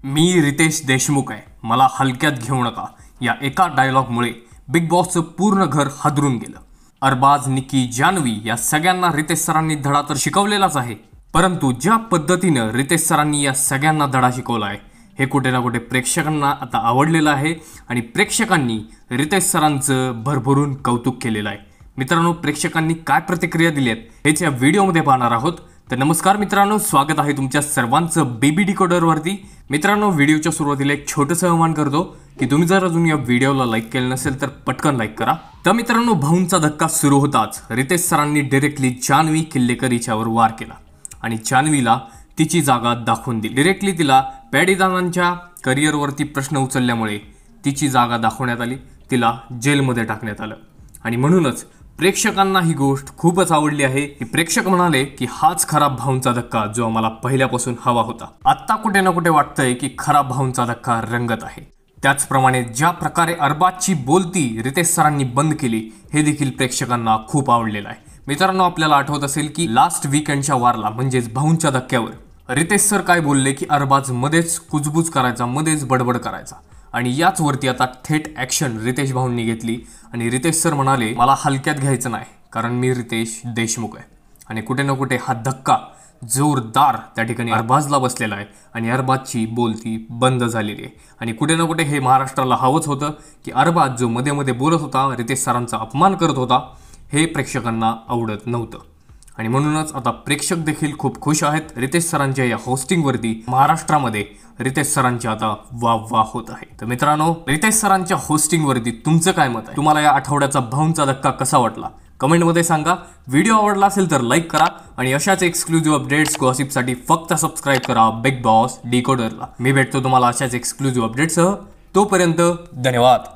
मी रितेश देशमुख आहे, मला हलक्यात घेऊ नका या एका डायलॉगमुळे बिग बॉसचं पूर्ण घर हादरून गेलं। अरबाज, निकी, जान्हवी या सगळ्यांना रितेश सरांनी धडा तर शिकवलेलाच आहे, परंतु ज्या पद्धतीनं रितेश सरांनी या सगळ्यांना धडा शिकवला आहे हे कुठे ना कुठे प्रेक्षकांना आता आवडलेलं आहे आणि प्रेक्षकांनी रितेश सरांचं भरभरून कौतुक केलेलं आहे। मित्रांनो, प्रेक्षकांनी काय प्रतिक्रिया दिल्यात हेच या व्हिडिओमध्ये पाहणार आहोत। तर नमस्कार मित्रांनो, स्वागत आहे तुमच्या सर्वांचं बेबी डिकोडर वरती। मित्रांनो, व्हिडिओच्या सुरुवातीला एक छोटंसं आवाहन करतो की तुम्ही जर अजून या व्हिडिओला लाईक केलं नसेल तर पटकन लाईक करा। तर मित्रांनो, भाऊंचा धक्का सुरू होताच रितेश सरांनी डायरेक्टली जान्हवी किल्लेकर हिच्यावर वार केला आणि जान्हवीला तिची जागा दाखवून दिली। डायरेक्टली तिला पॅडीदानांच्या करिअरवरती प्रश्न उचलल्यामुळे तिची जागा दाखवण्यात आली, तिला जेलमध्ये टाकण्यात आलं आणि म्हणूनच प्रेक्षकांना ही गोष्ट खूपच आवडली आहे की प्रेक्षक म्हणाले की हाच खरा भाऊंचा धक्का जो आम्हाला पहिल्यापासून हवा होता। आता कुठे ना कुठे वाटतंय की खरा भाऊंचा धक्का रंगत आहे। त्याचप्रमाणे ज्या प्रकारे अरबाजची बोलती रितेश सरांनी बंद केली हे देखील प्रेक्षकांना खूप आवडलेलं आहे। मित्रांनो, आपल्याला आठवत असेल की लास्ट वीकेंडच्या वारला म्हणजेच भाऊंच्या धक्क्यावर रितेश सर काय बोलले की अरबाज मध्येच कुजबुज करायचा, मध्येच बडबड करायचा आणि याच वरती आता थेट ॲक्शन रितेश भाऊंनी घेतली आणि रितेश सर म्हणाले मला हलक्यात घ्यायचं नाही कारण मी रितेश देशमुख आहे। आणि कुठे ना कुठे हा धक्का जोरदार त्या ठिकाणी अरबाजला बसलेला आहे आणि अरबाजची बोलती बंद झालेली आहे आणि कुठे ना कुठे हे महाराष्ट्राला हवंच होतं की अरबाज जो मध्ये मध्ये बोलत होता, रितेश सरांचा अपमान करत होता, हे प्रेक्षकांना आवडत नव्हतं आणि म्हणूनच आता प्रेक्षक देखील खूप खुश आहेत। रितेश सरांच्या या होस्टिंगवरती महाराष्ट्रामध्ये रितेश सरांची आता वाह होत आहे। तर मित्रांनो, रितेश सरांच्या होस्टिंगवरती तुमचं काय मत आहे? तुम्हाला या आठवड्याचा भाऊंचा धक्का कसा वाटला कमेंटमध्ये सांगा। व्हिडिओ आवडला असेल तर लाईक करा आणि अशाच एक्सक्लुझिव्ह अपडेट्स गॉसिपसाठी फक्त सबस्क्राईब करा बिग बॉस डिकोडरला। मी भेटतो तुम्हाला अशाच एक्सक्लुझिव्ह अपडेट्ससह, तोपर्यंत धन्यवाद।